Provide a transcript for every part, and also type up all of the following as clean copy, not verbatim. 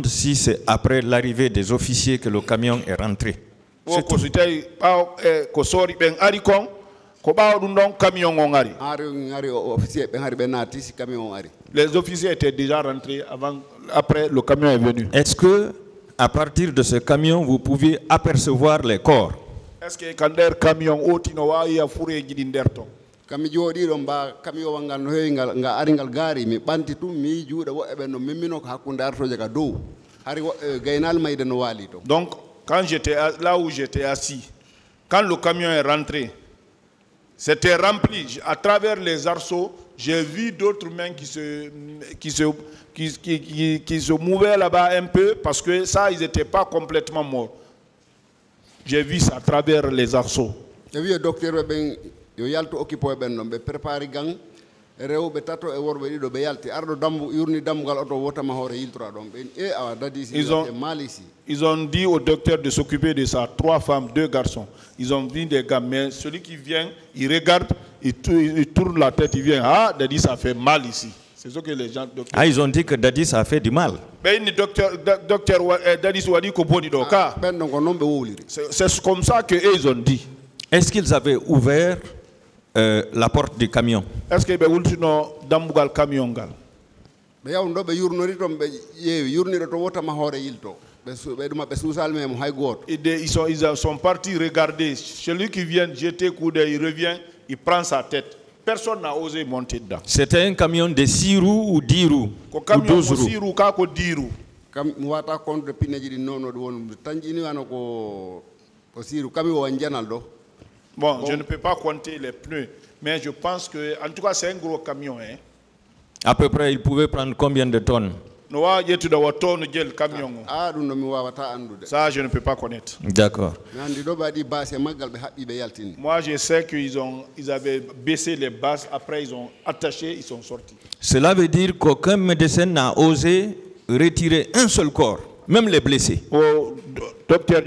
Si c'est après l'arrivée des officiers que le camion est rentré. Les officiers étaient déjà rentrés après le camion est venu. Est-ce que à partir de ce camion vous pouviez apercevoir les corps? Est-ce que quand le camion kami jooɗiɗo mba camion wangal no heewi nga aringal gaari mi ɓanti tum mi juuɗe woɓɓe no mimmino ko hakkunde artoje ka dow hari gaynal mayde no waali to. Donc quand j'étais là où j'étais assis, quand le camion est rentré, c'était rempli à travers les arceaux. J'ai vu d'autres mains qui se mouvaient là-bas un peu parce que ça ils n'étaient pas complètement morts. J'ai vu ça à travers les arceaux. J'ai vu le docteur yo yalto occupo ben non be prépari gang rewbe tato e worbe dido be yalti ardo dambu yurni damgal auto wotama hore yiltra don ben e awa dadi si mal ici. Ils ont dit au docteur de s'occuper de ça, 3 femmes, 2 garçons. Ils ont vu des gars, mais celui qui vient, il regarde, il tourne la tête, il vient, ah, Dadi, ça fait mal ici. C'est ce que les gens... Ah, ils ont dit que Dadi, ça fait du mal. C'est comme ça qu'ils ont dit. Est-ce qu'ils avaient ouvert la porte du camion? Est-ce qu'ils avaient ouvert le camion? Ils sont partis regarder. Celui qui vient jeter coup d'œil, il revient, il prend sa tête. Personne n'a osé monter dedans. C'était un camion de 6 roues ou 10 roues? Ou 12 roues? Bon, je ne peux pas compter les pneus, mais je pense que, en tout cas, c'est un gros camion. Hein. À peu près, il pouvait prendre combien de tonnes? Ça, je ne peux pas connaître. D'accord. Moi, je sais qu'ils avaient baissé les bases, après ils ont attaché, ils sont sortis. Cela veut dire qu'aucun médecin n'a osé retirer un seul corps, même les blessés. Docteur,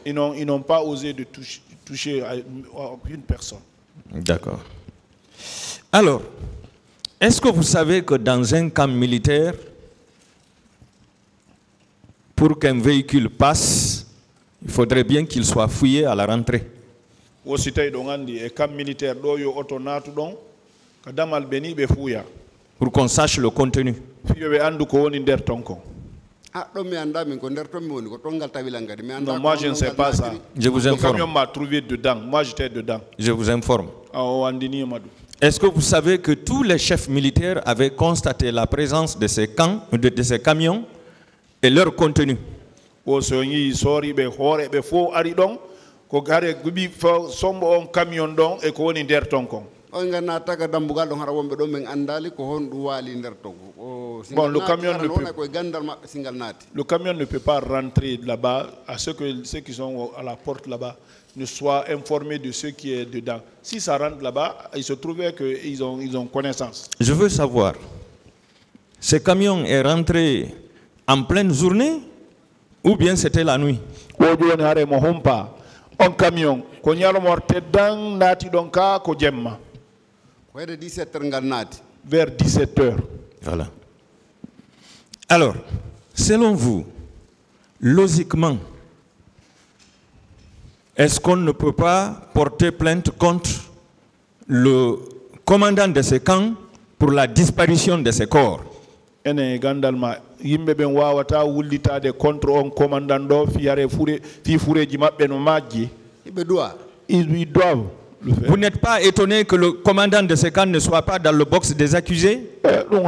ils n'ont pas osé de toucher une personne. D'accord. Alors, est-ce que vous savez que dans un camp militaire, pour qu'un véhicule passe, il faudrait bien qu'il soit fouillé à la rentrée? Pour qu'on sache le contenu. Non, moi je ne sais pas ça. Je vous informe. Le camion m'a trouvé dedans. Moi j'étais dedans. Je vous informe. Est-ce que vous savez que tous les chefs militaires avaient constaté la présence de ces camions et leur contenu? Bon, le camion ne peut pas rentrer là-bas, à ceux qui sont à la porte là-bas ne soient informés de ce qui est dedans. Si ça rentre là-bas, il se trouvait qu'ils ont connaissance. Je veux savoir, ce camion est rentré en pleine journée ou bien c'était la nuit? Un camion, vers 17h. Voilà. Alors, selon vous, logiquement, est-ce qu'on ne peut pas porter plainte contre le commandant de ce camp pour la disparition de ces corps? Ils doivent. Vous n'êtes pas étonné que le commandant de ce camp ne soit pas dans le box des accusés? Non,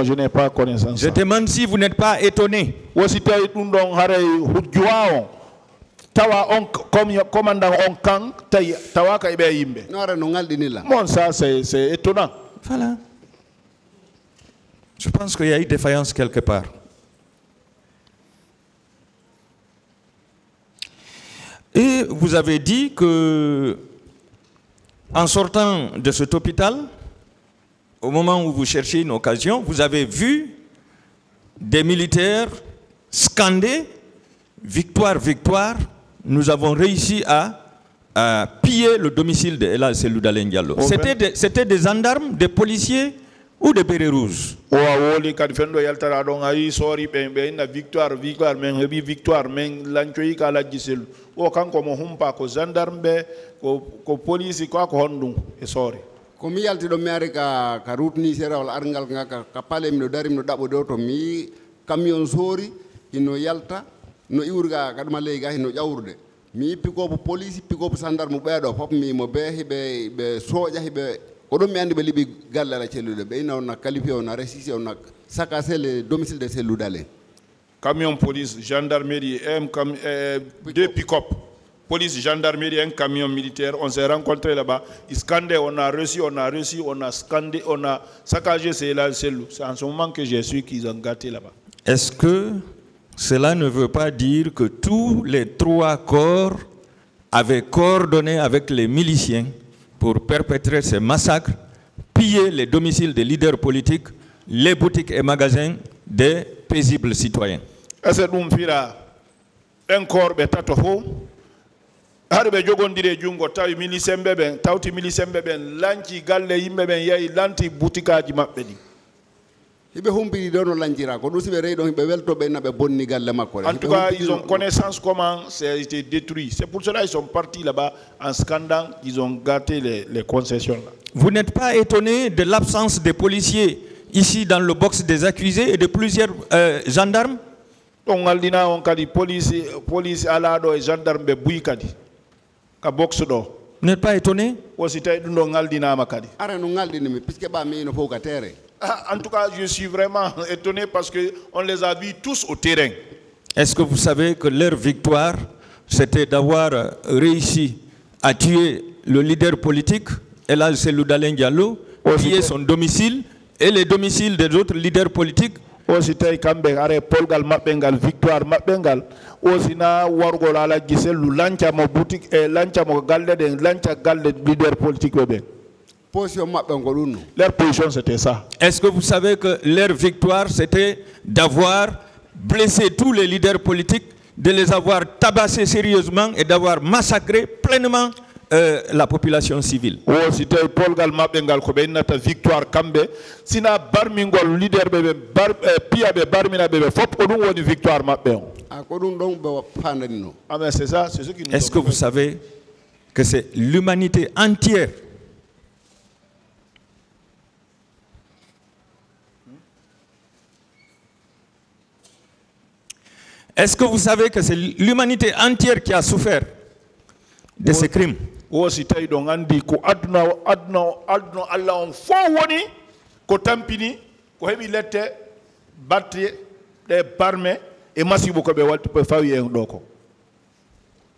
je n'ai pas connaissance. Je demande si vous n'êtes pas étonné. Bon, ça c'est étonnant. Voilà. Je pense qu'il y a eu défaillance quelque part. Et vous avez dit que, en sortant de cet hôpital, au moment où vous cherchiez une occasion, vous avez vu des militaires scander « Victoire, victoire » nous avons réussi à piller le domicile de Ella Selou Dalen Diallo. C'était des gendarmes, des policiers ou des bérets rouges? Komi yalti do mi ari ka route ni sera wala arngal ka pale mi do dari mi do dabo do to mi camion sori hino yalta no iwurga kadma lega hino jawurde mi piko police piko gendarme beedo fop mi mo be hibe be soja hibe odo mi andi be libi galle la cellude be ina on qualifié on a récité on a saccagé le domicile de Selou Dalen. Camion police gendarmerie deux pick-up. Police, gendarmerie, un camion militaire, on s'est rencontrés là-bas. Ils scandaient, on a reçu, on a scandé, on a saccagé Selou. C'est en ce moment que j'ai su qu'ils ont gâté là-bas. Est-ce que cela ne veut pas dire que tous les 3 corps avaient coordonné avec les miliciens pour perpétrer ces massacres, piller les domiciles des leaders politiques, les boutiques et magasins des paisibles citoyens? Est-ce que un corps harbe jogondire jungo tawi milisembe ben tawti milisembe ben lanci galle yimbe ben yayi lanti boutikaaji mabbe di hibe humbiri dono lancira ko dusibe reydo hibe welto be nabe bonni galle makko. En tout cas, ils ont connaissance comment ça a été détruit. C'est pour cela qu'ils sont partis là-bas en scandant, ils ont gâté les concessions là. Vous n'êtes pas étonné de l'absence des policiers ici dans le box des accusés et de plusieurs gendarmes? On a dit on kadi police alado et gendarme be buy kadi. Vous n'êtes pas étonné? En tout cas, je suis vraiment étonné parce qu'on les a vus tous au terrain. Est-ce que vous savez que leur victoire, c'était d'avoir réussi à tuer le leader politique, Ella Selou Dalen Diallo, qui est son domicile, et les domiciles des autres leaders politiques? Ositay kambe are polgal mabengal victoire mabengal osina wargol ala giselu lancha mo boutique e lancha mo galle de lancha galle leader politique be position mabengo dunu. Leur position c'était ça. Est-ce que vous savez que leur victoire c'était d'avoir blessé tous les leaders politiques, de les avoir tabassés sérieusement et d'avoir massacré pleinement la population civile? C'était Paul Galmabengal ko be nata victoire kambe sina barmingol leader bebe pia be barmina bebe fop ko dum woni victoire mabbe on. Ah mais c'est ça, c'est ce qui nous. Est-ce que vous savez que c'est l'humanité entière Est-ce que vous savez que c'est l'humanité entière qui a souffert de ces crimes? Wosi tay do ngandi ko aduna Allah on fo woni ko tampini ko hebi lette batte de barme e masibo ko be walti pe fawi en do ko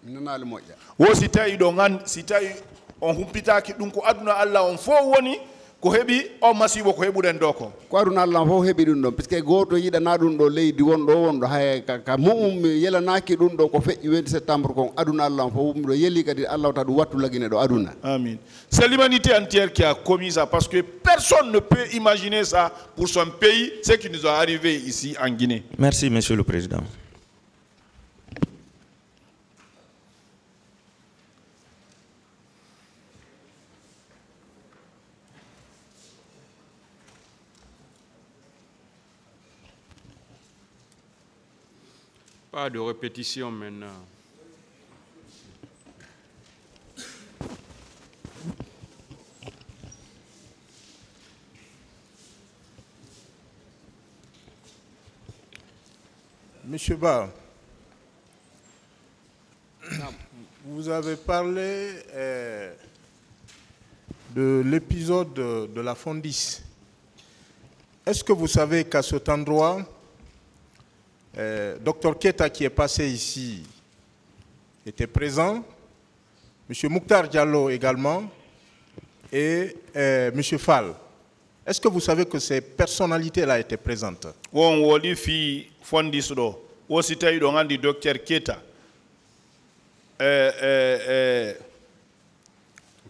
minanal moƴƴa wosi tay do ngandi si tay on humpitaki dum ko aduna Allah on fo woni ko hebi o masibo ko hebuden do ko aduna Allah fo hebi dum don puisque goto yidana dum do leydi wondo hay ka mum yelanaki dum do ko feƴƴi 20 septembre ko aduna Allah fo do yeli kadi Allah ta du wattu lagine do aduna. Amen. C'est l'humanité entière qui a commis ça parce que personne ne peut imaginer ça pour son pays, ce qui nous est arrivé ici en Guinée. Merci Monsieur le Président. Pas de répétition maintenant. Monsieur Ba, vous avez parlé de l'épisode de la Fondis. Est-ce que vous savez qu'à cet endroit, Dr Keita qui est passé ici était présent, M. Mouktar Diallo également et M. Fall. Est-ce que vous savez que ces personnalités-là étaient présentes? Dr Keita.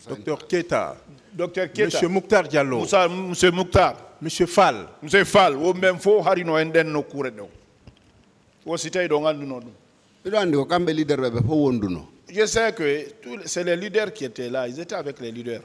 Dr Keita. Dr Keita. M. Mouktar Diallo. M. Mouktar. M. Fall. M. Fall. Wo même fo harino enden no kure do. Wo sitay do ngandu no dum. Miɗo andi ko kamɓe leader ɓe ɓe fof wonduno. Je sais que c'est les leaders qui étaient là, ils étaient avec les leaders.